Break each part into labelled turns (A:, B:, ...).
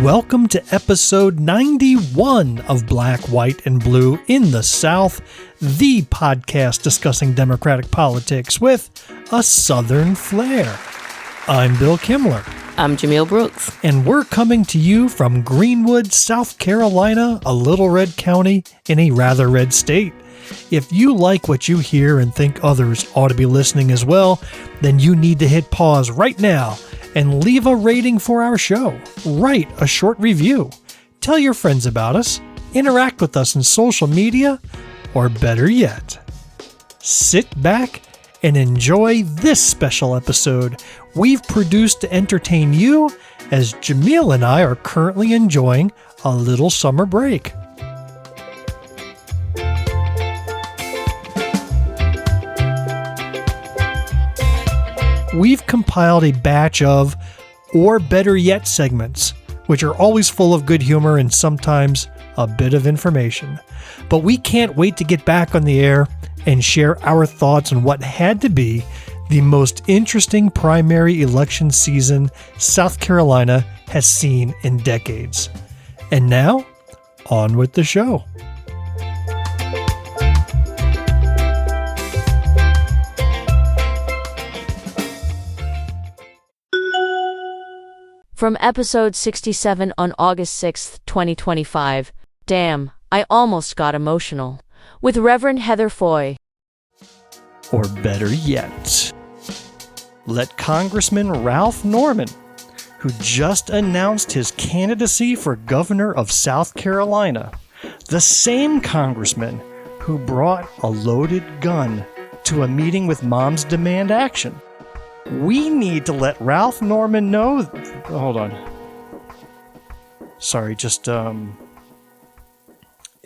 A: Welcome to episode 91 of Black, White, and Blue in the South, the podcast discussing Democratic politics with a Southern flair. I'm Bill Kimler.
B: I'm Jumelle Brooks.
A: And we're coming to you from Greenwood, South Carolina, a little red county in a rather red state. If you like what you hear and think others ought to be listening as well, then you need to hit pause right now and leave a rating for our show. Write a short review. Tell your friends about us. Interact with us in social media. Or better yet, sit back and enjoy this special episode we've produced to entertain you as Jumelle and I are currently enjoying a little summer break. We've compiled a batch of, or better yet, segments, which are always full of good humor and sometimes a bit of information. But we can't wait to get back on the air and share our thoughts on what had to be the most interesting primary election season South Carolina has seen in decades. And now, on with the show.
C: From episode 67 on August 6th, 2025, Damn, I Almost Got Emotional, with Reverend Heather Foy.
A: Or better yet, let Congressman Ralph Norman, who just announced his candidacy for governor of South Carolina, the same congressman who brought a loaded gun to a meeting with Moms Demand Action. We need to let Ralph Norman know... Hold on. Sorry, just, a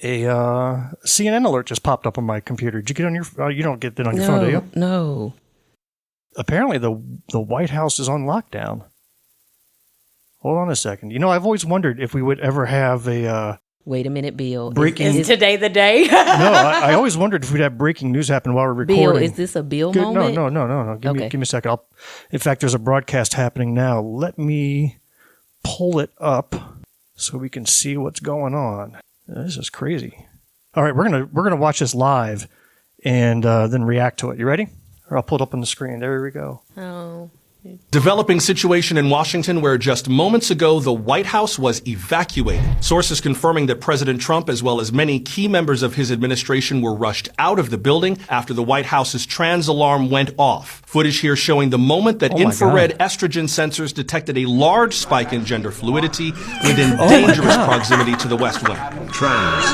A: CNN alert just popped up on my computer. Did you get on your... you don't get that on your phone, do you?
B: No.
A: Apparently, the White House is on lockdown. Hold on a second. You know, I've always wondered if we would ever have a...
B: Wait a minute, Bill.
C: Is today the day?
A: No, I always wondered if we'd have breaking news happen while we're recording.
B: Bill, is this a Bill moment?
A: No. Give me a second. In fact, there's a broadcast happening now. Let me pull it up so we can see what's going on. This is crazy. All right, we're gonna watch this live and then react to it. You ready? Or I'll pull it up on the screen. There we go.
B: Oh.
D: Developing situation in Washington where just moments ago the White House was evacuated. Sources confirming that President Trump, as well as many key members of his administration, were rushed out of the building after the White House's trans alarm went off. Footage here showing the moment that infrared estrogen sensors detected a large spike in gender fluidity within dangerous proximity to the West Wing. Trans.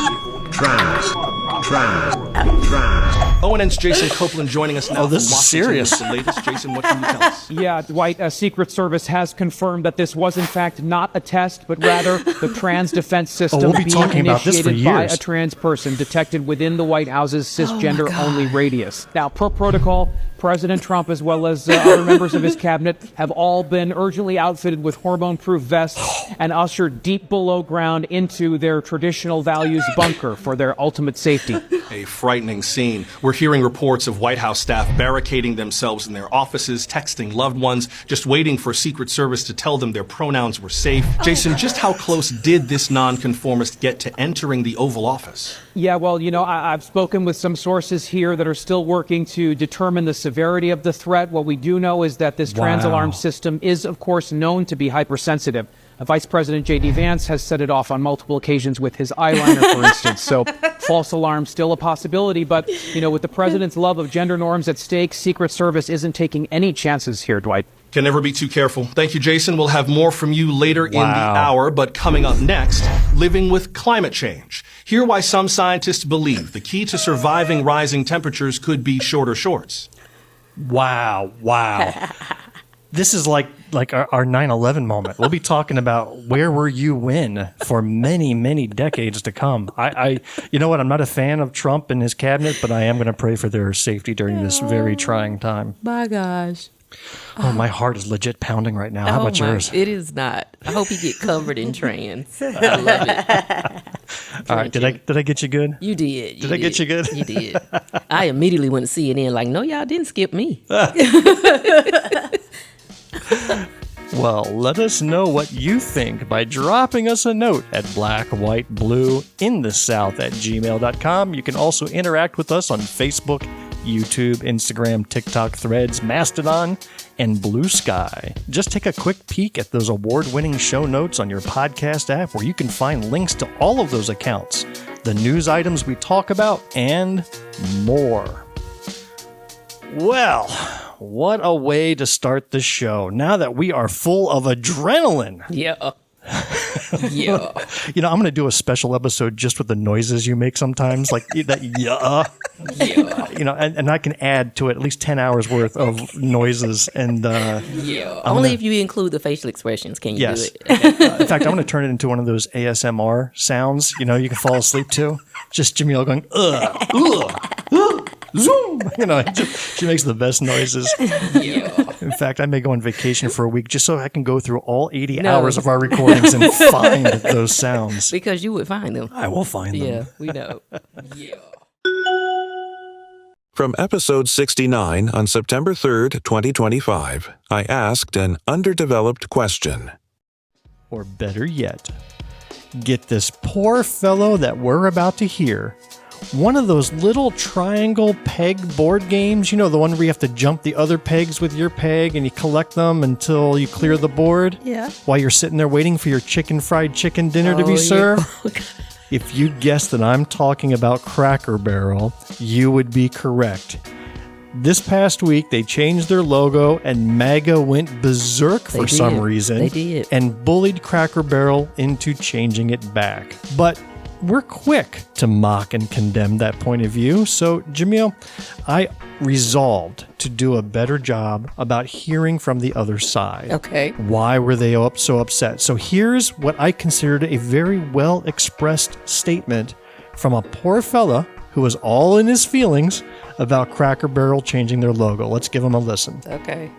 D: ONN's Jason Copeland joining us now.
A: Oh, this is serious.
D: The latest. Jason, what can you tell us?
E: Yeah, Dwight, Secret Service has confirmed that this was in fact not a test, but rather the trans defense system
A: we'll be talking about this for
E: initiated by
A: years.
E: a trans person detected within the White House's cisgender-only radius. Now, per protocol, President Trump, as well as other members of his cabinet, have all been urgently outfitted with hormone-proof vests and ushered deep below ground into their traditional values bunker for their ultimate safety.
D: A frightening scene. We're hearing reports of White House staff barricading themselves in their offices, texting loved ones, just waiting for Secret Service to tell them their pronouns were safe. Jason, just how close did this nonconformist get to entering the Oval Office?
E: Yeah, well, you know, I've spoken with some sources here that are still working to determine the severity of the threat. What we do know is that this trans alarm system is, of course, known to be hypersensitive. Vice President J.D. Vance has set it off on multiple occasions with his eyeliner, for instance. So false alarm still a possibility. But, you know, with the president's love of gender norms at stake, Secret Service isn't taking any chances here, Dwight.
D: Can never be too careful. Thank you, Jason. We'll have more from you later in the hour. But coming up next, living with climate change. Hear why some scientists believe the key to surviving rising temperatures could be shorter shorts.
A: Wow. This is like our 9/11 moment. We'll be talking about where were you when for many, many decades to come. You know what? I'm not a fan of Trump and his cabinet, but I am going to pray for their safety during this very trying time.
B: My gosh.
A: Oh, my heart is legit pounding right now. How about yours?
B: It is not. I hope you get covered in trans. I love it.
A: All right. Did I get you good?
B: You did.
A: Did I get you good?
B: You did. I immediately went to CNN like, no, y'all didn't skip me.
A: Well, let us know what you think by dropping us a note at blackwhiteblueinthesouth@gmail.com. You can also interact with us on Facebook, YouTube, Instagram, TikTok, Threads, Mastodon, and Blue Sky. Just take a quick peek at those award-winning show notes on your podcast app where you can find links to all of those accounts, the news items we talk about, and more. Well, what a way to start the show now that we are full of adrenaline.
B: Yeah. Yeah.
A: You know, I'm going to do a special episode just with the noises you make sometimes, like that, yeah. You know, and I can add to it at least 10 hours worth of noises. And
B: yeah. Only if you include the facial expressions can you do it.
A: In fact, I'm going to turn it into one of those ASMR sounds, you know, you can fall asleep to. Just Jumelle going, zoom. You know, she makes the best noises.
B: Yeah.
A: In fact, I may go on vacation for a week just so I can go through all 80 hours of our recordings and find those sounds.
B: Because you would find them.
A: I will find them.
B: Yeah, we know. Yeah.
F: From episode 69 on September 3rd, 2025, I asked an underdeveloped question.
A: Or better yet, get this poor fellow that we're about to hear one of those little triangle peg board games, you know, the one where you have to jump the other pegs with your peg and you collect them until you clear the board.
G: Yeah.
A: While you're sitting there waiting for your fried chicken dinner to be served. Yeah. If you guessed that I'm talking about Cracker Barrel, you would be correct. This past week, they changed their logo and MAGA went berserk for some reason.
B: They did.
A: And bullied Cracker Barrel into changing it back. But we're quick to mock and condemn that point of view. So, Jumelle, I resolved to do a better job about hearing from the other side.
B: Okay.
A: Why were they so upset? So here's what I considered a very well-expressed statement from a poor fella who was all in his feelings about Cracker Barrel changing their logo. Let's give him a listen.
B: Okay.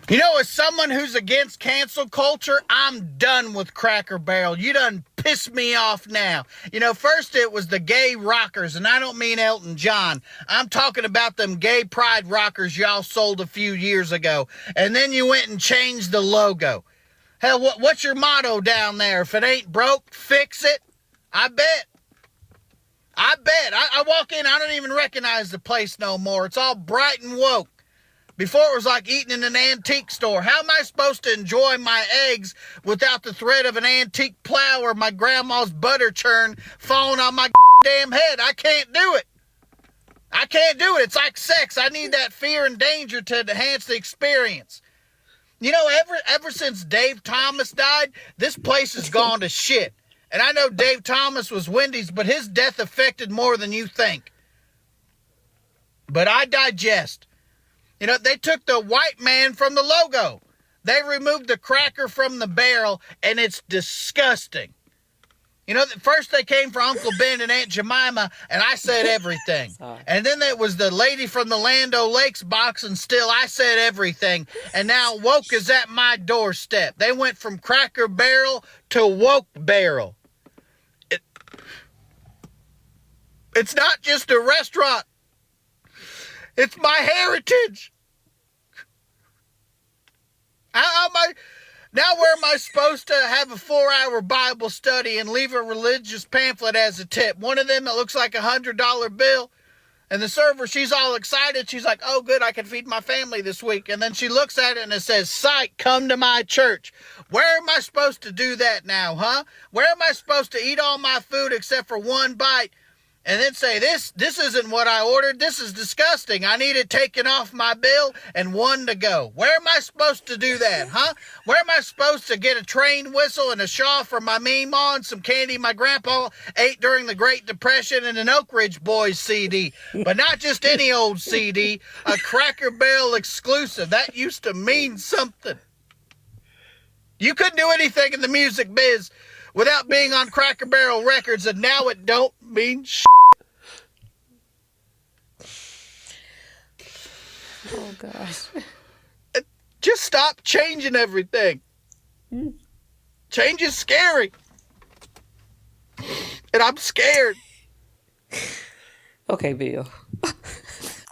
H: You know, as someone who's against cancel culture, I'm done with Cracker Barrel. You done pissed me off now. You know, first it was the gay rockers, and I don't mean Elton John. I'm talking about them gay pride rockers y'all sold a few years ago. And then you went and changed the logo. Hell, what's your motto down there? If it ain't broke, fix it. I bet. I walk in, I don't even recognize the place no more. It's all bright and woke. Before it was like eating in an antique store. How am I supposed to enjoy my eggs without the threat of an antique plow or my grandma's butter churn falling on my damn head? I can't do it. It's like sex. I need that fear and danger to enhance the experience. You know, ever since Dave Thomas died, this place has gone to shit. And I know Dave Thomas was Wendy's, but his death affected more than you think. But I digest. You know, they took the white man from the logo. They removed the cracker from the barrel, and it's disgusting. You know, first they came for Uncle Ben and Aunt Jemima, and I said everything. And then there was the lady from the Land O'Lakes box, and still I said everything. And now woke is at my doorstep. They went from Cracker Barrel to Woke Barrel. It's not just a restaurant. It's my heritage. Where am I supposed to have a 4-hour Bible study and leave a religious pamphlet as a tip? One of them that looks like $100 bill. And the server, she's all excited. She's like, oh, good, I can feed my family this week. And then she looks at it and it says, "Psych, come to my church." Where am I supposed to do that now, huh? Where am I supposed to eat all my food except for one bite? And then say, this isn't what I ordered. This is disgusting. I need it taken off my bill and one to go. Where am I supposed to do that, huh? Where am I supposed to get a train whistle and a shawl for my meemaw and some candy my grandpa ate during the Great Depression and an Oak Ridge Boys CD? But not just any old CD, a Cracker Barrel exclusive. That used to mean something. You couldn't do anything in the music biz without being on Cracker Barrel records, and now it don't mean shit.
B: Oh, gosh.
H: Just stop changing everything. Change is scary. And I'm scared.
B: Okay, Bill.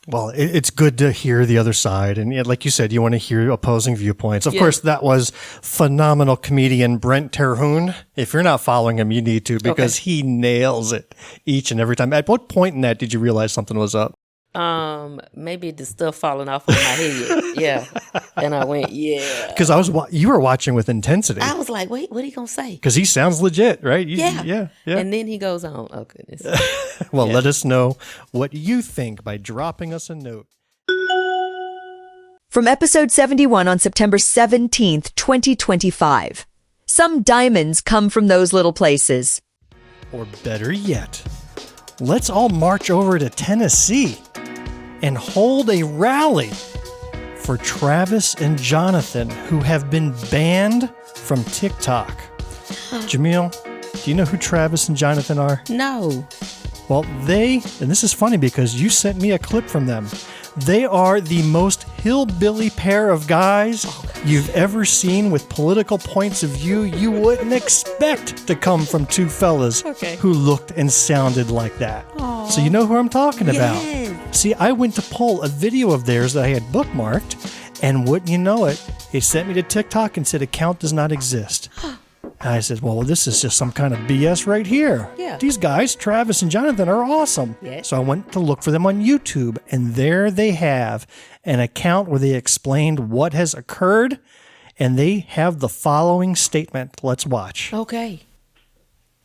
A: Well, it's good to hear the other side. And like you said, you want to hear opposing viewpoints. Of course, that was phenomenal comedian Brent Terhune. If you're not following him, you need to, because he nails it each and every time. At what point in that did you realize something was up?
B: Maybe the stuff falling off of my head. Yeah. And I went, yeah.
A: Because you were watching with intensity.
B: I was like, wait, what are you going to say?
A: Because he sounds legit, right?
B: Yeah. And then he goes on. Oh, goodness.
A: Well, let us know what you think by dropping us a note.
G: From episode 71 on September 17th, 2025. Some diamonds come from those little places.
A: Or better yet, let's all march over to Tennessee and hold a rally for Travis and Jonathan, who have been banned from TikTok. Jumelle, do you know who Travis and Jonathan are?
B: No.
A: Well, and this is funny because you sent me a clip from them. They are the most hillbilly pair of guys you've ever seen with political points of view you wouldn't expect to come from two fellas who looked and sounded like that. Aww. So you know who I'm talking about. See, I went to pull a video of theirs that I had bookmarked, and wouldn't you know it, they sent me to TikTok and said account does not exist. And I said, well, this is just some kind of BS right here.
B: Yeah.
A: These guys, Travis and Jonathan, are awesome.
B: Yeah.
A: So I went to look for them on YouTube, and there they have an account where they explained what has occurred, and they have the following statement. Let's watch.
B: Okay.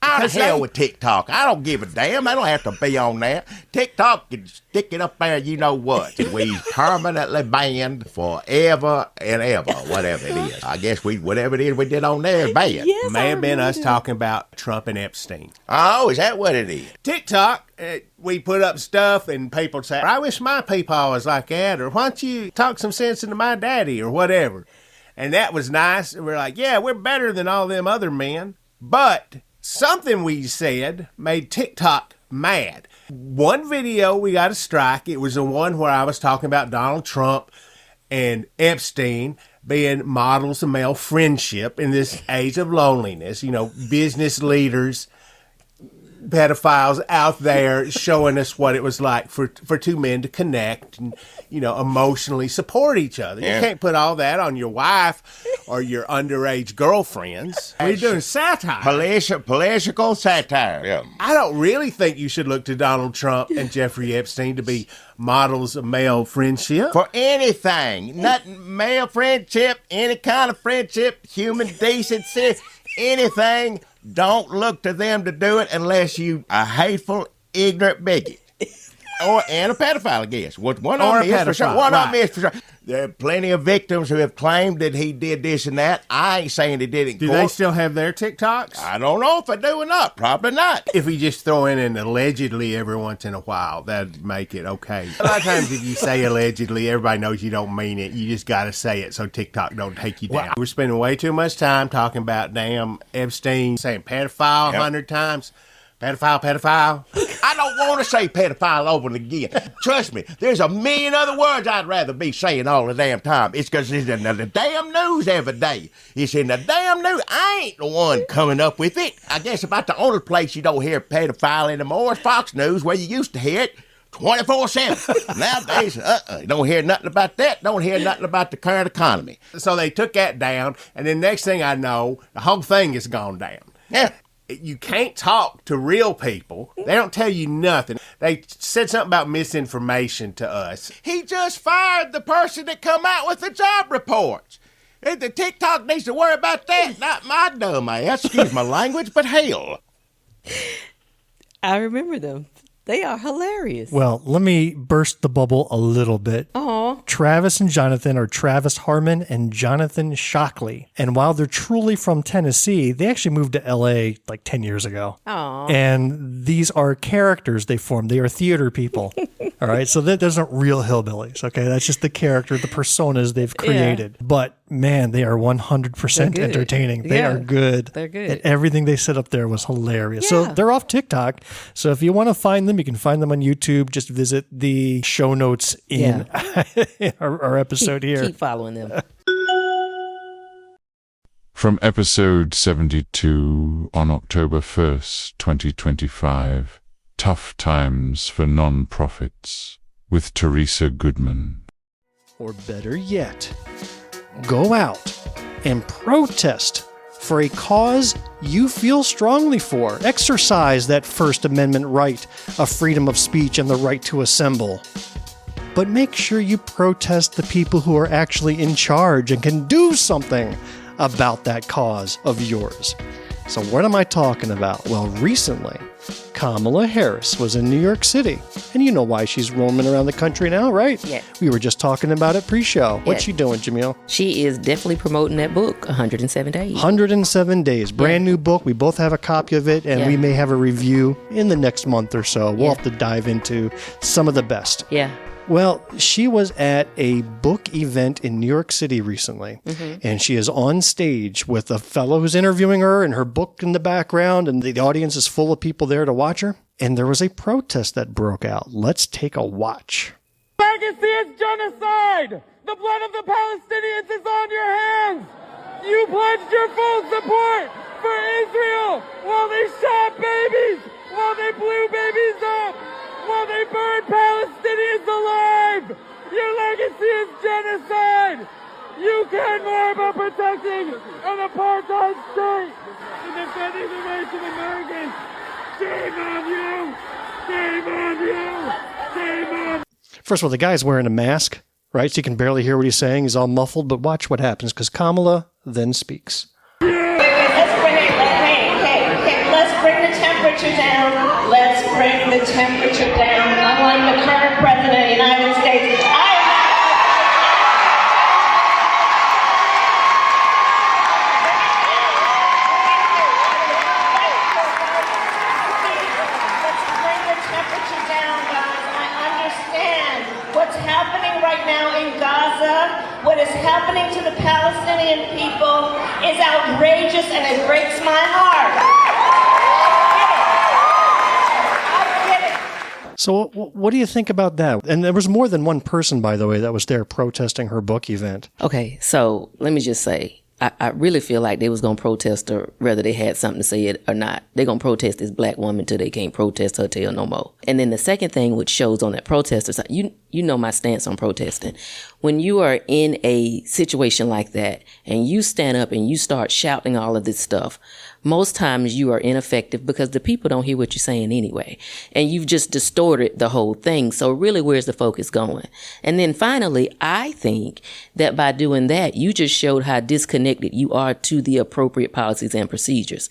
I: Out of hell with TikTok. I don't give a damn. I don't have to be on there. TikTok can stick it up there, you know what. We permanently banned forever and ever, whatever it is. I guess whatever it is we did on there is banned.
J: Yes, may have been us talking about Trump and Epstein.
I: Oh, is that what it is?
J: TikTok, we put up stuff and people say, I wish my peepaw was like that, or why don't you talk some sense into my daddy, or whatever. And that was nice. And we're like, yeah, we're better than all them other men. But something we said made TikTok mad. One video we got a strike. It was the one where I was talking about Donald Trump and Epstein being models of male friendship in this age of loneliness. You know, business leaders, pedophiles out there showing us what it was like for two men to connect and, you know, emotionally support each other. Yeah. You can't put all that on your wife or your underage girlfriends. We're doing satire.
I: Political satire, yeah.
J: I don't really think you should look to Donald Trump and Jeffrey Epstein to be models of male friendship.
I: For anything. Nothing, male friendship, any kind of friendship, human decency, anything. Don't look to them to do it unless you a hateful, ignorant bigot. And a pedophile, I guess. One of them is for sure. One of them is for sure. There are plenty of victims who have claimed that he did this and that. I ain't saying he did it in
J: court. Do they still have their TikToks?
I: I don't know if they do or not. Probably not.
J: If we just throw in an allegedly every once in a while, that'd make it okay. A lot of times if you say allegedly, everybody knows you don't mean it. You just got to say it so TikTok don't take you down. Well, we're spending way too much time talking about damn Epstein, saying pedophile 100 times. Pedophile.
I: I don't want to say pedophile over and again. Trust me, there's a million other words I'd rather be saying all the damn time. It's because it's in the damn news every day. It's in the damn news. I ain't the one coming up with it. I guess about the only place you don't hear pedophile anymore is Fox News, where you used to hear it 24/7. Nowadays, you don't hear nothing about that. Don't hear nothing about the current economy.
J: So they took that down, and then next thing I know, the whole thing has gone down.
I: Yeah.
J: You can't talk to real people. They don't tell you nothing. They said something about misinformation to us.
I: He just fired the person that come out with the job reports. The TikTok needs to worry about that. Not my dumb ass. Excuse my language, but hell.
B: I remember them. They are hilarious.
A: Well, let me burst the bubble a little bit.
B: Aw.
A: Travis and Jonathan are Travis Harmon and Jonathan Shockley. And while they're truly from Tennessee, they actually moved to LA like 10 years ago.
B: Aw.
A: And these are characters they formed. They are theater people. All right. So those aren't real hillbillies. Okay. That's just the character, the personas they've created. Yeah. But man, they are 100% entertaining. They are good.
B: They're good.
A: And everything they said up there was hilarious.
B: Yeah.
A: So they're off TikTok. So if you want to find them, you can find them on YouTube. Just visit the show notes in our episode here.
B: Keep following them.
K: From episode 72 on October 1st, 2025, Tough Times for Non-Profits. with Teresa Goodman.
A: Or better yet, go out and protest for a cause you feel strongly for. Exercise that First Amendment right of freedom of speech and the right to assemble. But make sure you protest the people who are actually in charge and can do something about that cause of yours. So what am I talking about? Well, recently, Kamala Harris was in New York City. And you know why she's roaming around the country now, right?
B: Yeah.
A: We were just talking about it pre-show. What's she doing, Jumelle?
B: She is definitely promoting that book, 107 Days.
A: 107 Days. Brand new book. We both have a copy of it, and we may have a review in the next month or so. We'll have to dive into some of the best.
B: Yeah.
A: Well, she was at a book event in New York City recently, and she is on stage with a fellow who's interviewing her and her book in the background, and the audience is full of people there to watch her. And there was a protest that broke out. Let's take a watch.
L: Legacy is genocide! The blood of the Palestinians is on your hands! You pledged your full support for Israel while they shot babies, while they blew babies up, while they burned Palestinians alive! Your legacy is genocide! You care more about protecting an apartheid state than defending the rights of Americans! Shame on you! Shame on you! Shame on...
A: First of all, the guy's wearing a mask, right? So you can barely hear what he's saying. He's all muffled, but watch what happens, because Kamala then speaks.
M: Let's bring the temperature down. Let's bring the temperature down. Unlike the current president of the United States, what is happening to the Palestinian people is outrageous and it breaks my heart. I get it.
A: So what do you think about that? And there was more than one person, by the way, that was there protesting her book event.
B: Okay, so let me just say, I really feel like they was going to protest her whether they had something to say it or not. They're going to protest this black woman till they can't protest her till no more. And then the second thing which shows on that protester side, you know my stance on protesting. When you are in a situation like that and you stand up and you start shouting all of this stuff, most times you are ineffective because the people don't hear what you're saying anyway. And you've just distorted the whole thing. So really, where's the focus going? And then finally, I think that by doing that, you just showed how disconnected you are to the appropriate policies and procedures.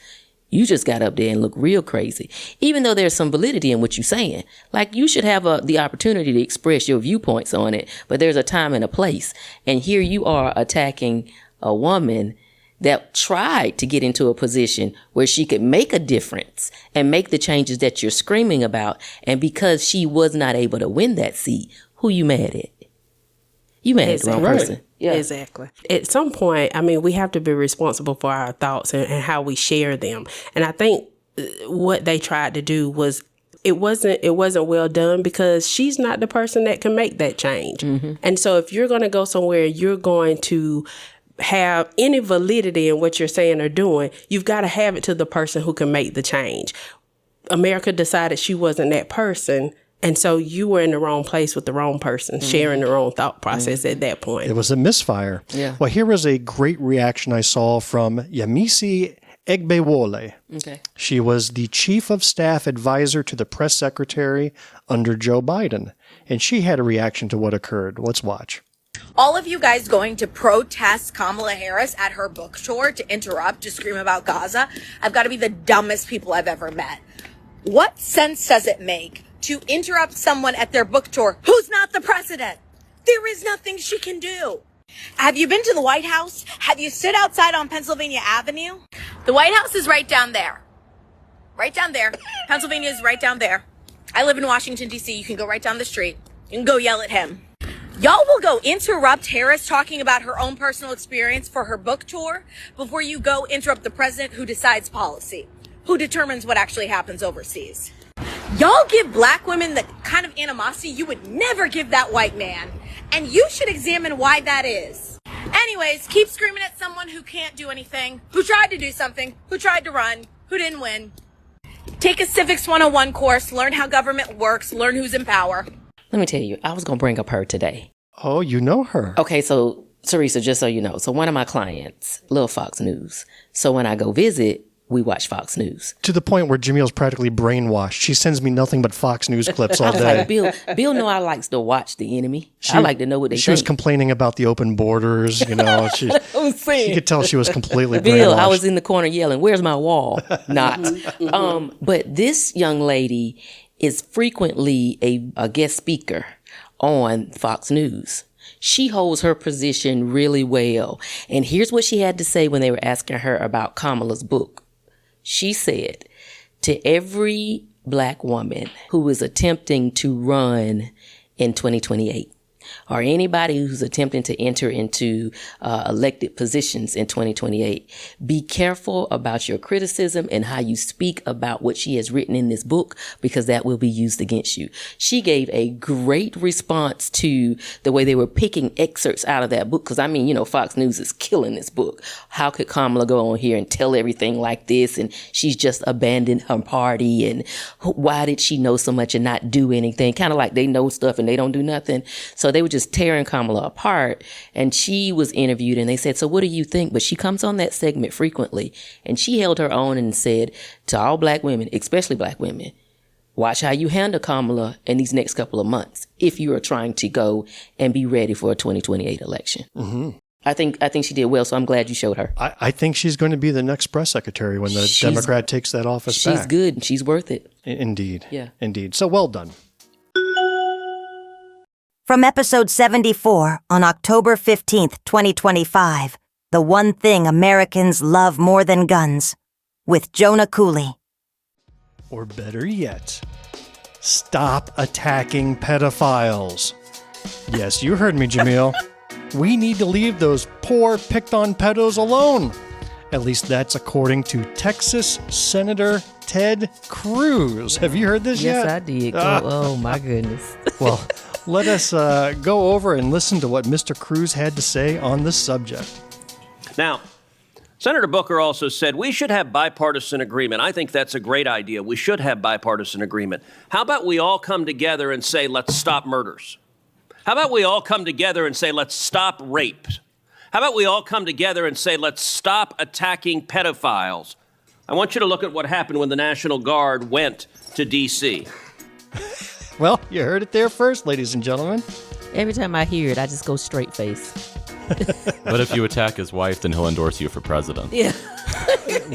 B: You just got up there and looked real crazy, even though there's some validity in what you're saying. Like, you should have the opportunity to express your viewpoints on it, but there's a time and a place. And here you are attacking a woman that tried to get into a position where she could make a difference and make the changes that you're screaming about. And because she was not able to win that seat, who you mad at? You mad at the wrong person.
N: Yeah. Exactly. At some point, I mean, we have to be responsible for our thoughts and how we share them. And I think what they tried to do was, it wasn't well done because she's not the person that can make that change. Mm-hmm. And so if you're going to go somewhere, you're going to have any validity in what you're saying or doing, you've got to have it to the person who can make the change. America decided she wasn't that person. And so you were in the wrong place with the wrong person, sharing the wrong thought process at that point.
A: It was a misfire. Yeah. Well, here was a great reaction I saw from Yemisi Egbewole. Okay. She was the chief of staff advisor to the press secretary under Joe Biden. And she had a reaction to what occurred. Let's watch.
O: All of you guys going to protest Kamala Harris at her book tour to interrupt, to scream about Gaza, I've got to be the dumbest people I've ever met. What sense does it make to interrupt someone at their book tour who's not the president? There is nothing she can do. Have you been to the White House? Have you stood outside on Pennsylvania Avenue? The White House is right down there. Right down there. Pennsylvania is right down there. I live in Washington, D.C. You can go right down the street. You can go yell at him. Y'all will go interrupt Harris talking about her own personal experience for her book tour before you go interrupt the president who decides policy, who determines what actually happens overseas. Y'all give black women the kind of animosity you would never give that white man, and you should examine why that is. Anyways, keep screaming at someone who can't do anything, who tried to do something, who tried to run, who didn't win. Take a Civics 101 course, learn how government works, learn who's in power.
B: Let me tell you, I was going to bring up her today.
A: Oh, you know her.
B: Okay, so Teresa, just so you know, so one of my clients love Fox News. So when I go visit, we watch Fox News.
A: To the point where Jumille's practically brainwashed. She sends me nothing but Fox News clips all day.
B: Like, Bill know I likes to watch the enemy. I like to know what they think.
A: She was complaining about the open borders, you know. She could tell she was completely
B: Bill,
A: brainwashed.
B: I was in the corner yelling, "Where's my wall?" Not. But this young lady is frequently a guest speaker on Fox News. She holds her position really well. And here's what she had to say when they were asking her about Kamala's book. She said, to every black woman who is attempting to run in 2028, or anybody who's attempting to enter into elected positions in 2028, be careful about your criticism and how you speak about what she has written in this book, because that will be used against you. She gave a great response to the way they were picking excerpts out of that book, because, I mean, you know, Fox News is killing this book. How could Kamala go on here and tell everything like this, and she's just abandoned her party, and why did she know so much and not do anything? Kind of like they know stuff and they don't do nothing. So they were just tearing Kamala apart, and she was interviewed and they said, so what do you think? But she comes on that segment frequently, and she held her own and said to all black women, especially black women, watch how you handle Kamala in these next couple of months if you are trying to go and be ready for a 2028 election.
A: Mm-hmm.
B: I think she did well, so I'm glad you showed her.
A: I think she's going to be the next press secretary when the Democrat takes that office back.
B: She's good and she's worth it.
A: Indeed.
B: Yeah.
A: Indeed. So well done.
P: From episode 74 on October 15th, 2025, The One Thing Americans Love More Than Guns, with Jonah Cooley.
A: Or better yet, stop attacking pedophiles. Yes, you heard me, Jumelle. We need to leave those poor picked-on pedos alone. At least that's according to Texas Senator Ted Cruz. Have you heard this yet?
B: Yes, I did. Oh, my goodness.
A: Well, let us go over and listen to what Mr. Cruz had to say on the subject.
Q: Now, Senator Booker also said we should have bipartisan agreement. I think that's a great idea. We should have bipartisan agreement. How about we all come together and say, let's stop murders? How about we all come together and say, let's stop rape? How about we all come together and say, let's stop attacking pedophiles? I want you to look at what happened when the National Guard went to D.C.
A: Well, you heard it there first, ladies and gentlemen.
B: Every time I hear it, I just go straight face.
R: But if you attack his wife, then he'll endorse you for president.
B: Yeah.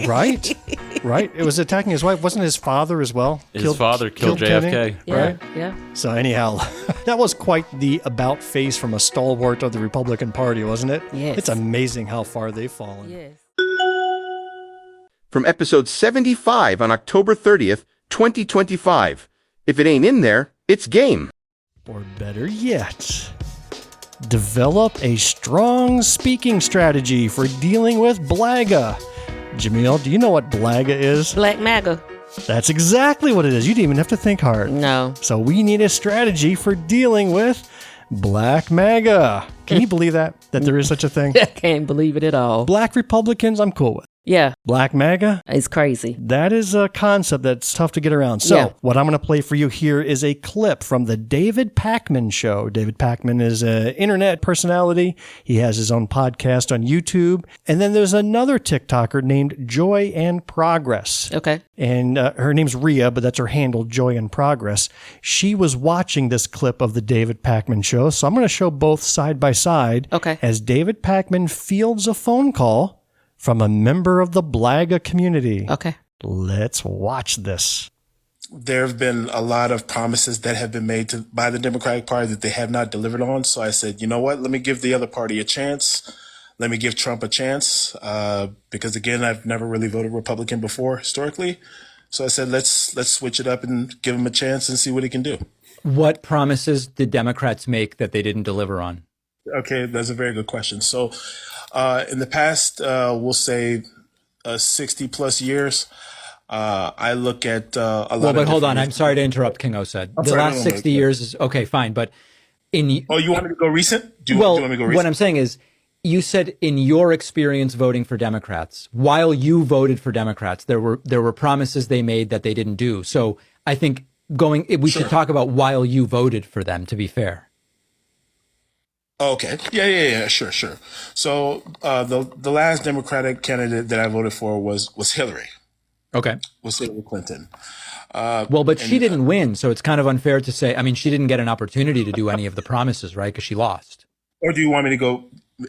A: Right? Right? It was attacking his wife. Wasn't his father as well?
R: His father killed JFK.
A: Kennedy?
B: Yeah,
A: right?
B: yeah.
A: So anyhow, that was quite the about face from a stalwart of the Republican Party, wasn't it?
B: Yes.
A: It's amazing how far they've fallen.
B: Yes.
S: From episode 75 on October 30th, 2025. If it ain't in there, it's game.
A: Or better yet, develop a strong speaking strategy for dealing with BLAGA. Jumelle, do you know what BLAGA is?
B: Black MAGA.
A: That's exactly what it is. You didn't even have to think hard.
B: No.
A: So we need a strategy for dealing with Black MAGA. Can you believe that there is such a thing?
B: I can't believe it at all.
A: Black Republicans, I'm cool with.
B: Yeah.
A: Black MAGA?
B: It's crazy.
A: That is a concept that's tough to get around. So what I'm going to play for you here is a clip from the David Pakman Show. David Pakman is an internet personality. He has his own podcast on YouTube. And then there's another TikToker named Joy and Progress.
B: Okay.
A: And her name's Rhea, but that's her handle, Joy and Progress. She was watching this clip of the David Pakman Show. So I'm going to show both side by side.
B: Okay.
A: As David Pakman fields a phone call from a member of the BLAGA community.
B: Okay.
A: Let's watch this.
T: There have been a lot of promises that have been made by the Democratic Party that they have not delivered on. So I said, you know what? Let me give the other party a chance. Let me give Trump a chance. Because again, I've never really voted Republican before historically. So I said, let's switch it up and give him a chance and see what he can do.
E: What promises did Democrats make that they didn't deliver on?
T: Okay, that's a very good question. So in the past, we'll say 60 plus years, I look at a lot of...
E: Well, but hold on. I'm sorry to interrupt, King Osed. The last 60 years is... Okay, fine. But in...
T: Oh, you want me to go recent? Do you want me to go recent?
E: What I'm saying is, you said in your experience voting for Democrats, while you voted for Democrats, there were promises they made that they didn't do. So I think
U: we should talk about while you voted for them, to be fair.
T: Okay. Yeah. Sure. So the last Democratic candidate that I voted for was Hillary.
U: Okay.
T: Was Hillary Clinton.
U: But she didn't win, so it's kind of unfair to say. I mean, she didn't get an opportunity to do any of the promises, right? Because she lost.
T: Or do you want me to go?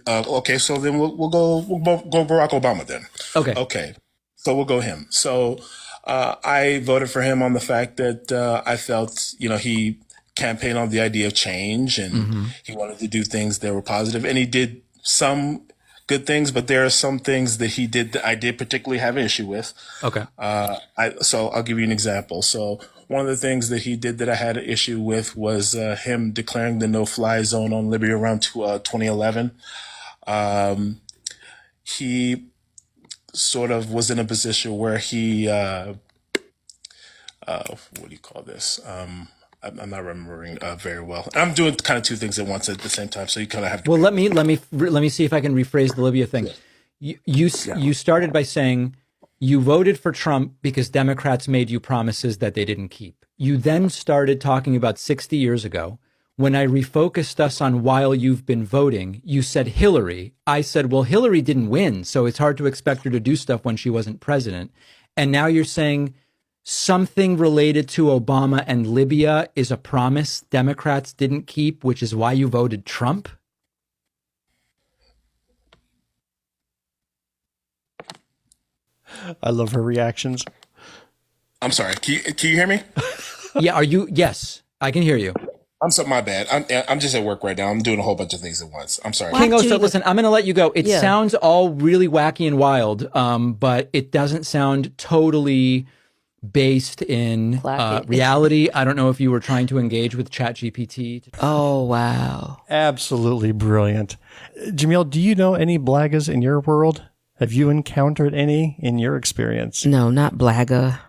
T: Okay, so then we'll go Barack Obama then. Okay. So we'll go him. So I voted for him on the fact that I felt, he campaigned on the idea of change, and he wanted to do things that were positive, and he did some good things, but there are some things that he did that I did particularly have an issue with.
U: Okay.
T: So I'll give you an example. So one of the things that he did that I had an issue with was him declaring the no-fly zone on Libya around 2011. He sort of was in a position where he, what do you call this? I'm not remembering very well. I'm doing kind of two things at once at the same time, so you kind of have to.
U: Well, let me see if I can rephrase the Libya thing. You started by saying you voted for Trump because Democrats made you promises that they didn't keep. You then started talking about 60 years ago. When I refocused us on while you've been voting, you said Hillary. I said, well, Hillary didn't win, so it's hard to expect her to do stuff when she wasn't president. And now you're saying something related to Obama and Libya is a promise Democrats didn't keep, which is why you voted Trump?
A: I love her reactions.
T: I'm sorry. Can you hear me?
U: Yeah. Yes, I can hear you.
T: I'm sorry. My bad. I'm just at work right now. I'm doing a whole bunch of things at once. I'm sorry.
U: Kingo, so listen, I'm going to let you go. It sounds all really wacky and wild, but it doesn't sound totally based in reality. I don't know if you were trying to engage with ChatGPT.
B: Oh, wow.
A: Absolutely brilliant. Jumelle, do you know any BLAGAs in your world? Have you encountered any in your experience?
B: No, not BLAGA.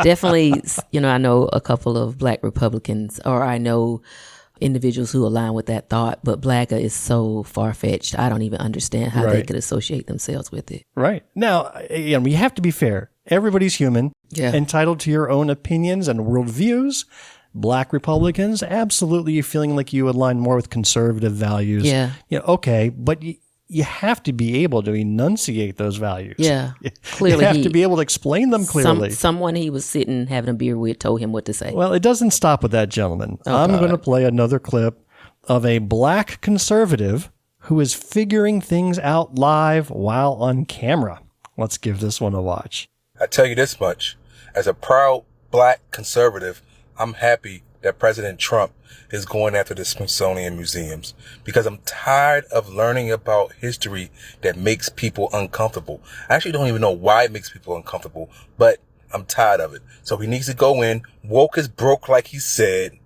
B: Definitely, I know a couple of Black Republicans, or I know individuals who align with that thought, but BLAGA is so far-fetched. I don't even understand how they could associate themselves with it.
A: Right. Now, we have to be fair. Everybody's human, entitled to your own opinions and worldviews. Black Republicans, absolutely feeling like you align more with conservative values.
B: Yeah.
A: Okay, but you have to be able to enunciate those values.
B: Yeah, clearly.
A: You have to be able to explain them clearly.
B: Someone he was sitting having a beer with told him what to say.
A: Well, it doesn't stop with that, gentleman. I'm going to play another clip of a Black conservative who is figuring things out live while on camera. Let's give this one a watch.
V: I tell you this much. As a proud Black conservative, I'm happy that President Trump is going after the Smithsonian museums, because I'm tired of learning about history that makes people uncomfortable. I actually don't even know why it makes people uncomfortable, but I'm tired of it. So he needs to go in, woke is broke like he said,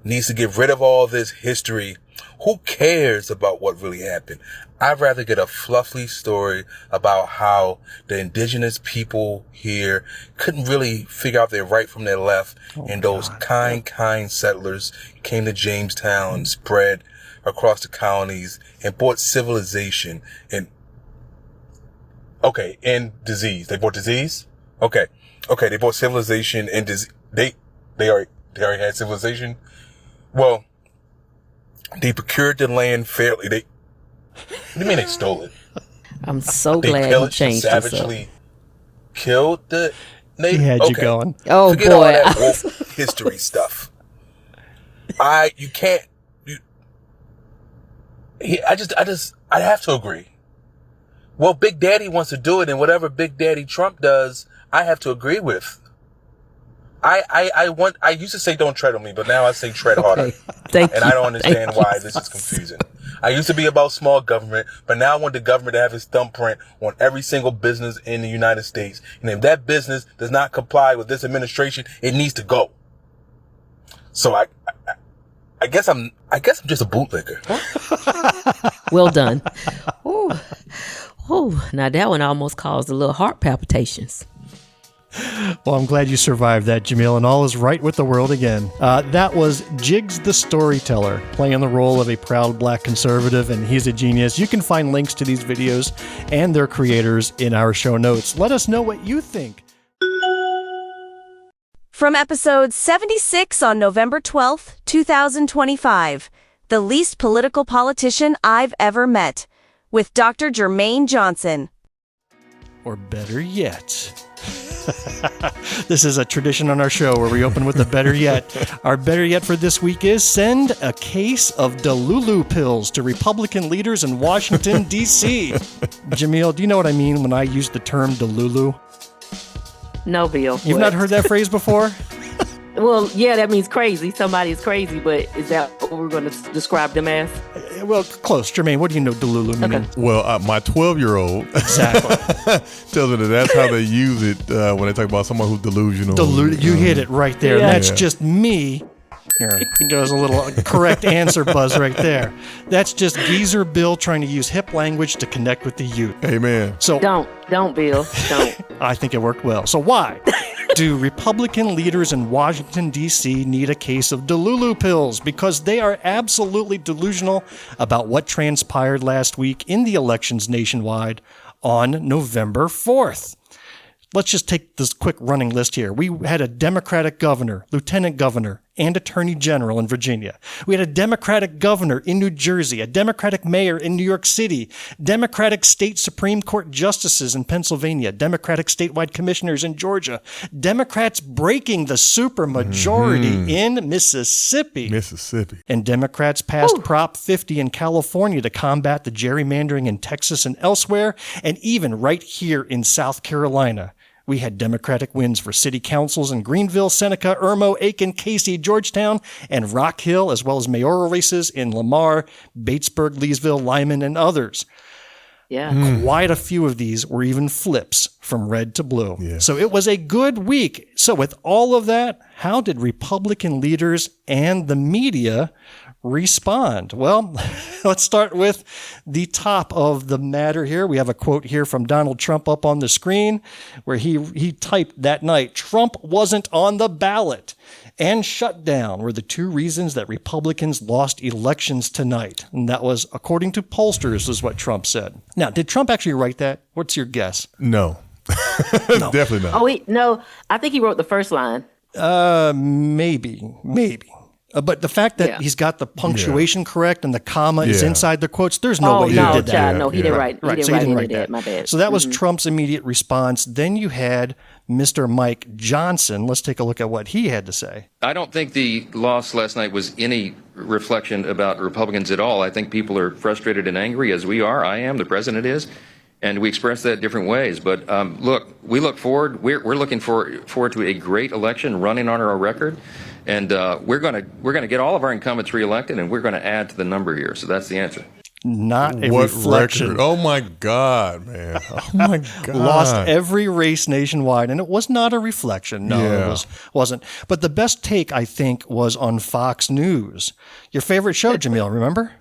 V: needs to get rid of all this history. Who cares about what really happened? I'd rather get a fluffy story about how the indigenous people here couldn't really figure out their right from their left, and those kind settlers came to Jamestown and spread across the colonies and brought civilization and disease. They brought disease? Okay, they brought civilization and disease. They already had civilization? Well, they procured the land fairly. What do you mean they stole it?
B: I'm so glad you changed this up.
V: They savagely killed the native.
A: He had you going.
B: Oh,
V: forget
B: boy.
V: all that woke history stuff. I have to agree. Well, Big Daddy wants to do it, and whatever Big Daddy Trump does, I have to agree with. I used to say don't tread on me, but now I say tread harder.
B: Thank you.
V: I don't understand why this is confusing. I used to be about small government, but now I want the government to have its thumbprint on every single business in the United States. And if that business does not comply with this administration, it needs to go. So I guess I'm just a bootlicker.
B: Well done. Ooh, now that one almost caused a little heart palpitations.
A: Well, I'm glad you survived that, Jumelle, and all is right with the world again. That was Jiggs the Storyteller, playing the role of a proud Black conservative, and he's a genius. You can find links to these videos and their creators in our show notes. Let us know what you think.
C: From episode 76 on November 12th, 2025, The Least Political Politician I've Ever Met, with Dr. Jermaine Johnson.
A: Or better yet. This is a tradition on our show where we open with the better yet. Our better yet for this week is send a case of Delulu pills to Republican leaders in Washington, D.C. Jumelle, do you know what I mean when I use the term Delulu?
B: No, Bill.
A: You've not heard that phrase before?
B: Well, yeah, that means crazy. Somebody's crazy, but is that what we're going to describe them as?
A: Well, close. Jermaine, what do you know Delulu mean?
D: Well, my 12-year-old
A: exactly
D: tells me that that's how they use it when they talk about someone who's delusional.
A: You hit it right there.
B: Yeah.
A: That's just me. Here, there's a little correct answer buzz right there. That's just Geezer Bill trying to use hip language to connect with the youth.
D: Amen.
A: So
B: Don't, Bill. Don't.
A: I think it worked well. So why do Republican leaders in Washington, D.C. need a case of Delulu pills? Because they are absolutely delusional about what transpired last week in the elections nationwide on November 4th. Let's just take this quick running list here. We had a Democratic governor, lieutenant governor, and attorney general in Virginia. We had a Democratic governor in New Jersey, a Democratic mayor in New York City, Democratic state Supreme Court justices in Pennsylvania, Democratic statewide commissioners in Georgia, Democrats breaking the supermajority in Mississippi. And Democrats passed Prop 50 in California to combat the gerrymandering in Texas and elsewhere, and even right here in South Carolina. We had Democratic wins for city councils in Greenville, Seneca, Irmo, Aiken, Casey, Georgetown, and Rock Hill, as well as mayoral races in Lamar, Batesburg, Leesville, Lyman, and others.
B: Yeah.
A: Quite a few of these were even flips from red to blue. Yeah. So it was a good week. So with all of that, how did Republican leaders and the media respond? Well, let's start with the top of the matter here. We have a quote here from Donald Trump up on the screen where he typed that night, "Trump wasn't on the ballot and shut down were the two reasons that Republicans lost elections tonight." And that was, according to pollsters, is what Trump said. Now, did Trump actually write that? What's your guess?
D: No. Definitely not.
B: Oh, wait, no. I think he wrote the first line.
A: Maybe. But the fact that he's got the punctuation correct and the comma is inside the quotes, there's no way he did that.
B: No, he didn't write.
A: Right,
B: He didn't write that. My bad.
A: So that was Trump's immediate response. Then you had Mr. Mike Johnson. Let's take a look at what he had to say.
W: I don't think the loss last night was any reflection about Republicans at all. I think people are frustrated and angry, as we are. I am. The president is. And we express that different ways. But look, we look forward. We're looking forward to a great election running on our record. And we're gonna get all of our incumbents reelected, and we're going to add to the number here. So that's the answer.
A: Not a reflection.
D: Record? Oh my God, man! Oh my God!
A: Lost every race nationwide, and it was not a reflection. No, it wasn't. But the best take, I think, was on Fox News. Your favorite show, Jumelle, remember?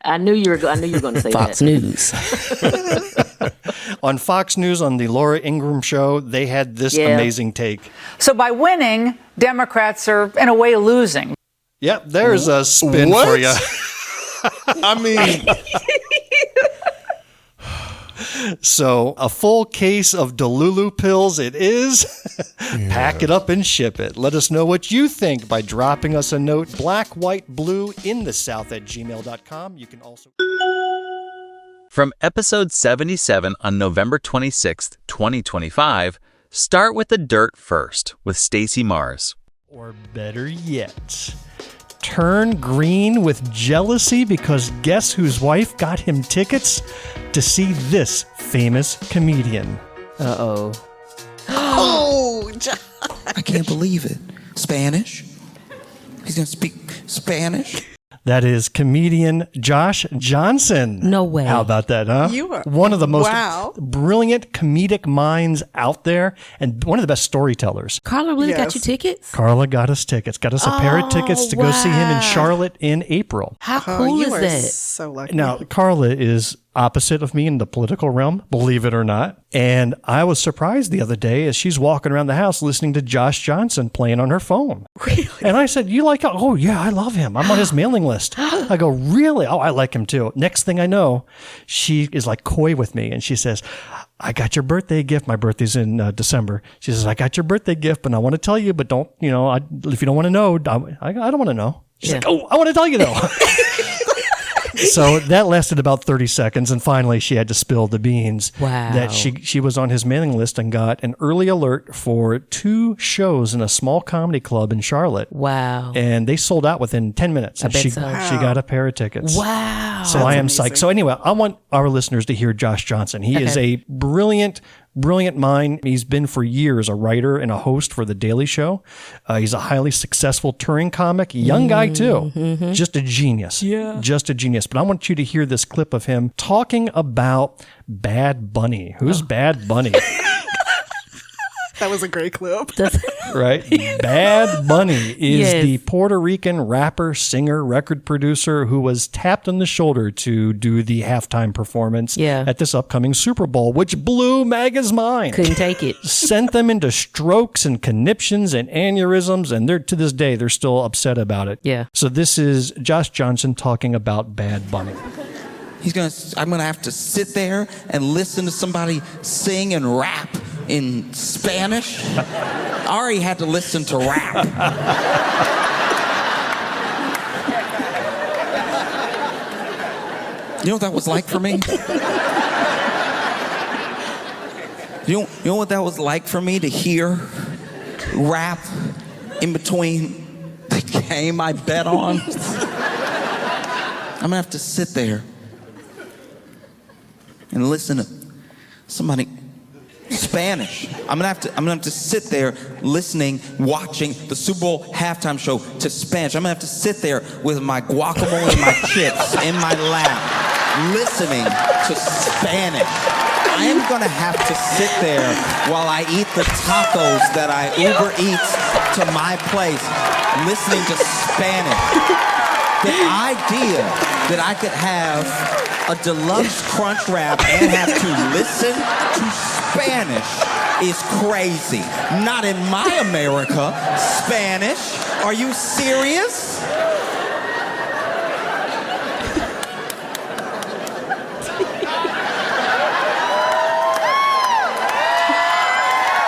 B: I knew you were going to say Fox that. News.
A: On Fox News, on the Laura Ingraham show, they had this amazing take.
X: So by winning, Democrats are, in a way, losing.
A: Yep, there's a spin for you.
D: I mean...
A: So a full case of Delulu pills it is. Pack it up and ship it. Let us know what you think by dropping us a note, black, white, blue, in the south @gmail.com. You can also...
Y: From episode 77 on November 26th, 2025, start with the dirt first with Stacey Mars.
A: Or better yet, turn green with jealousy because guess whose wife got him tickets to see this famous comedian?
B: Uh-oh.
Z: Oh, I can't believe it. Spanish? He's going to speak Spanish?
A: That is comedian Josh Johnson.
B: No way.
A: How about that, huh?
Z: You are.
A: One of the most
Z: Wow.
A: brilliant comedic minds out there and one of the best storytellers.
B: Carla really got you tickets?
A: Carla got us tickets. Got us a pair of tickets to go see him in Charlotte in April.
B: How cool is
Z: you are
B: that?
F: So lucky.
A: Now, Carla is opposite of me in the political realm, believe it or not. And I was surprised the other day as she's walking around the house listening to Josh Johnson playing on her phone. Really? And I said, you like, oh yeah, I love him. I'm on his mailing list. I go, really? Oh, I like him too. Next thing I know, she is like coy with me and she says, I got your birthday gift. My birthday's in December. She says, I got your birthday gift, but I want to tell you, but don't, if you don't want to know, I don't want to know. She's like, oh, I want to tell you though. So that lasted about 30 seconds, and finally she had to spill the beans.
B: Wow.
A: That she was on his mailing list and got an early alert for 2 shows in a small comedy club in Charlotte.
B: Wow.
A: And they sold out within 10 minutes.
B: I
A: And
B: bet
A: she
B: so.
A: she got a pair of tickets.
B: Wow.
A: So I am psyched. So anyway, I want our listeners to hear Josh Johnson. He is a brilliant mind. He's been for years a writer and a host for The Daily Show. He's a highly successful touring comic, young guy too. Just a genius. Yeah. Just a genius. But I want you to hear this clip of him talking about Bad Bunny. Who's Bad Bunny?
F: That was a great clip.
A: Right? Bad Bunny is the Puerto Rican rapper, singer, record producer who was tapped on the shoulder to do the halftime performance at this upcoming Super Bowl, which blew MAGA's mind.
B: Couldn't take it.
A: Sent them into strokes and conniptions and aneurysms, and they're to this day, they're still upset about it.
B: Yeah.
A: So this is Josh Johnson talking about Bad Bunny.
Z: I'm gonna have to sit there and listen to somebody sing and rap in Spanish. I already had to listen to rap. You know what that was like for me? You know what that was like for me to hear rap in between the game I bet on? I'm gonna have to sit there and listen to somebody Spanish. I'm gonna have to sit there listening, watching the Super Bowl halftime show to Spanish. I'm gonna have to sit there with my guacamole and my chips in my lap, listening to Spanish. I am gonna have to sit there while I eat the tacos that I Uber Eats to my place, listening to Spanish. The idea that I could have a deluxe crunch wrap and have to listen to Spanish is crazy. Not in my America. Spanish? Are you serious?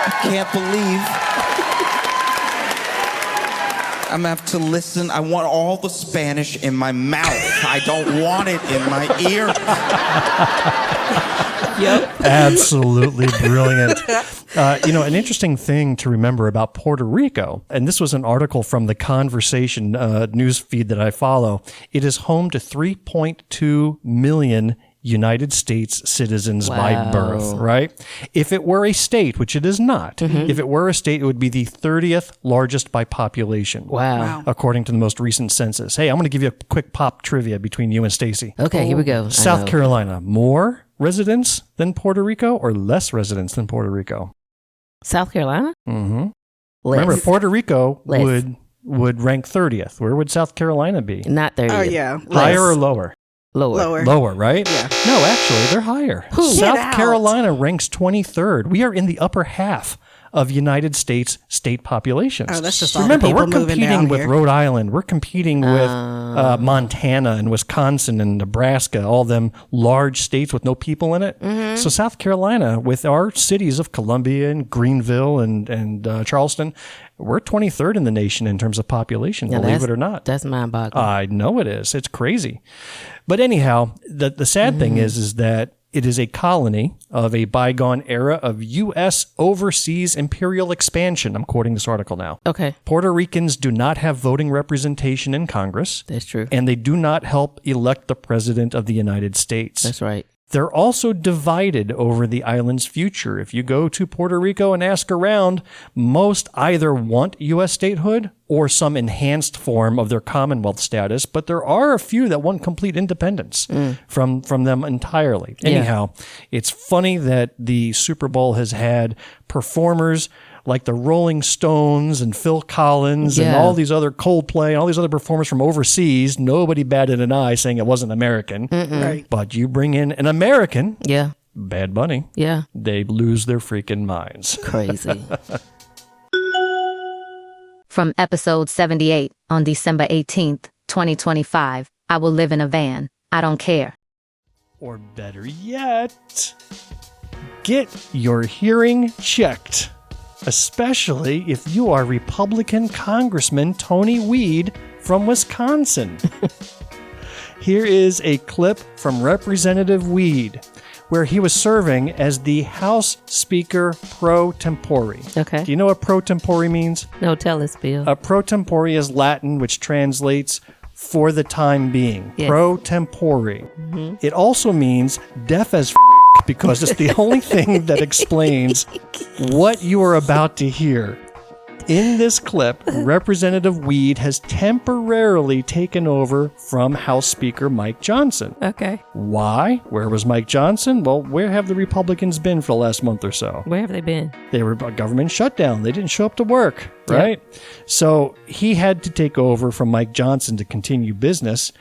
Z: I can't believe I'm gonna have to listen. I want all the Spanish in my mouth. I don't want it in my ear.
A: Yep. Absolutely brilliant. An interesting thing to remember about Puerto Rico, and this was an article from the Conversation news feed that I follow. It is home to 3.2 million United States citizens by birth, right? If it were a state, which it is not, if it were a state, it would be the 30th largest by population.
B: Wow.
A: According to the most recent census. Hey, I'm going to give you a quick pop trivia between you and Stacy.
B: Okay, here we go.
A: South Carolina, more residents than Puerto Rico or less residents than Puerto Rico?
B: South Carolina?
A: Mm-hmm. Remember, Puerto Rico would rank 30th. Where would South Carolina be?
B: Not 30th.
F: Oh, yeah.
A: Higher or lower?
B: Lower,
A: right?
F: Yeah.
A: No, actually, they're higher. South Carolina ranks 23rd. We are in the upper half of United States state populations.
F: Oh, that's just all
A: Remember,
F: the people
A: we're
F: moving
A: competing
F: down
A: with
F: here.
A: Rhode Island. We're competing with Montana and Wisconsin and Nebraska, all them large states with no people in it.
B: Mm-hmm.
A: So South Carolina, with our cities of Columbia and Greenville and Charleston, we're 23rd in the nation in terms of population, believe it or not.
B: That's mind-boggling.
A: I know it is. It's crazy. But anyhow, the sad thing is that it is a colony of a bygone era of U.S. overseas imperial expansion. I'm quoting this article now.
B: Okay.
A: Puerto Ricans do not have voting representation in Congress.
B: That's true.
A: And they do not help elect the President of the United States.
B: That's right.
A: They're also divided over the island's future. If you go to Puerto Rico and ask around, most either want U.S. statehood or some enhanced form of their Commonwealth status, but there are a few that want complete independence from them entirely. Anyhow, it's funny that the Super Bowl has had performers like the Rolling Stones and Phil Collins and all these other Coldplay and all these other performers from overseas, nobody batted an eye saying it wasn't American.
B: Right.
A: But you bring in an American,
B: Bad
A: Bunny,
B: Yeah.
A: they lose their freaking minds.
B: Crazy.
G: From episode 78 on December 18th, 2025, I will live in a van. I don't care.
A: Or better yet, get your hearing checked, especially if you are Republican Congressman Tony Weed from Wisconsin. Here is a clip from Representative Weed, where he was serving as the House Speaker pro tempore.
B: Okay.
A: Do you know what pro tempore means?
B: No, tell us, Bill.
A: A pro tempore is Latin, which translates for the time being.
B: Yes.
A: Pro tempore. It also means deaf as because it's the only thing that explains what you are about to hear. In this clip, Representative Weed has temporarily taken over from House Speaker Mike Johnson.
B: Okay.
A: Why? Where was Mike Johnson? Well, where have the Republicans been for the last month or so?
B: Where have they been?
A: They were a government shutdown. They didn't show up to work, right? So he had to take over from Mike Johnson to continue business,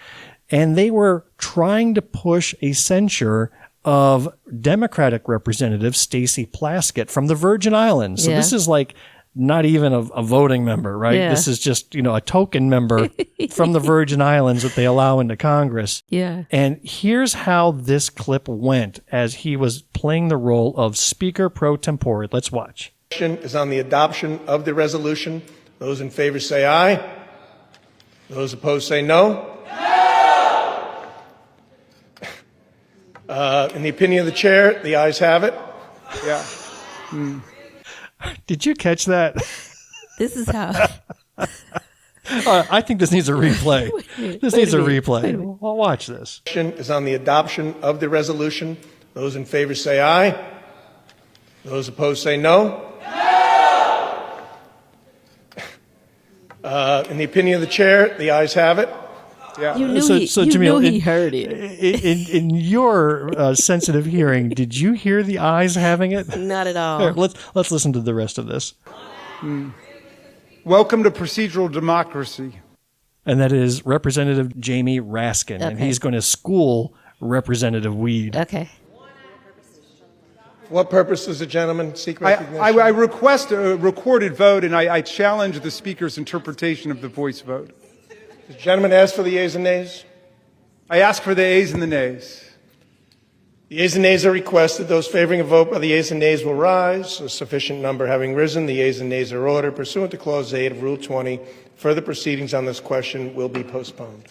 A: and they were trying to push a censure of Democratic Representative Stacey Plaskett from the Virgin Islands. So this is like not even a voting member, right?
B: Yeah.
A: This is just, a token member from the Virgin Islands that they allow into Congress.
B: Yeah.
A: And here's how this clip went as he was playing the role of Speaker pro tempore. Let's watch.
H: Question is on the adoption of the resolution. Those in favor say aye. Those opposed say no. In the opinion of the chair, the ayes have it.
A: Yeah. Did you catch that?
B: This is how.
A: I think this needs a replay. This needs a replay. Well, watch this.
H: Question is on the adoption of the resolution. Those in favor say aye. Those opposed say no. In the opinion of the chair, the ayes have it.
B: Yeah. You knew Jumelle, he heard it.
A: In your sensitive hearing, did you hear the eyes having it?
B: Not at all.
A: Here, let's listen to the rest of this.
I: Welcome to procedural democracy.
A: And that is Representative Jamie Raskin, and he's going to school Representative Weed.
B: Okay.
H: What purpose does the gentleman seek recognition?
I: I request a recorded vote, and I challenge the Speaker's interpretation of the voice vote.
H: The gentleman asked for the yeas and nays?
I: I ask for the ayes and the nays.
H: The yeas and nays are requested. Those favoring a vote by the yeas and nays will rise. A sufficient number having risen, the yeas and nays are ordered. Pursuant to Clause 8 of Rule 20, further proceedings on this question will be postponed.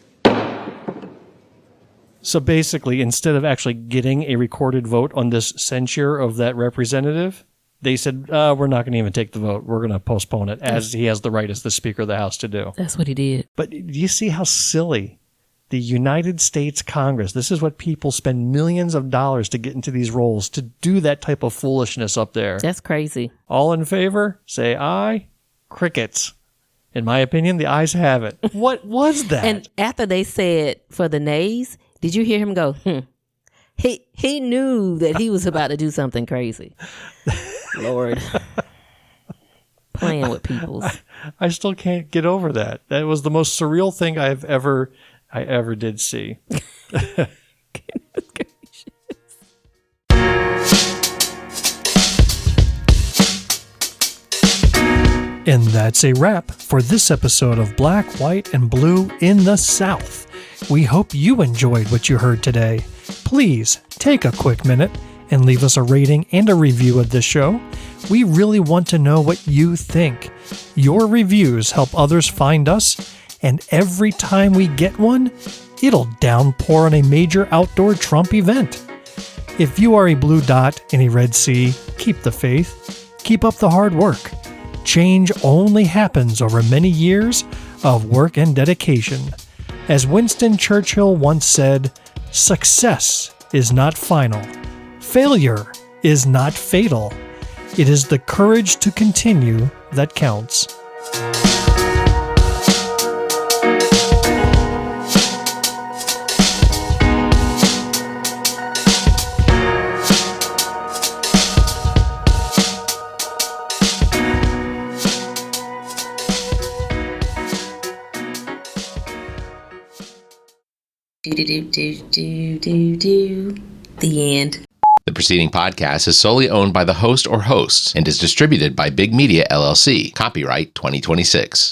A: So basically, instead of actually getting a recorded vote on this censure of that representative, they said, we're not going to even take the vote. We're going to postpone it, as he has the right as the Speaker of the House to do.
B: That's what he did.
A: But do you see how silly the United States Congress, this is what people spend millions of dollars to get into these roles, to do that type of foolishness up there.
B: That's crazy.
A: All in favor, say aye. Crickets. In my opinion, the ayes have it. What was that?
B: And after they said for the nays, did you hear him go, He knew that he was about to do something crazy. Lord. Playing with people.
A: I still can't get over that. That was the most surreal thing I ever did see. And that's a wrap for this episode of Black, White, and Blue in the South. We hope you enjoyed what you heard today. Please take a quick minute and leave us a rating and a review of this show. We really want to know what you think. Your reviews help others find us, and every time we get one, it'll downpour on a major outdoor Trump event. If you are a blue dot in a red sea, keep the faith. Keep up the hard work. Change only happens over many years of work and dedication. As Winston Churchill once said, success is not final. Failure is not fatal. It is the courage to continue that counts.
B: The end.
J: The preceding podcast is solely owned by the host or hosts and is distributed by Big Media LLC. Copyright 2026.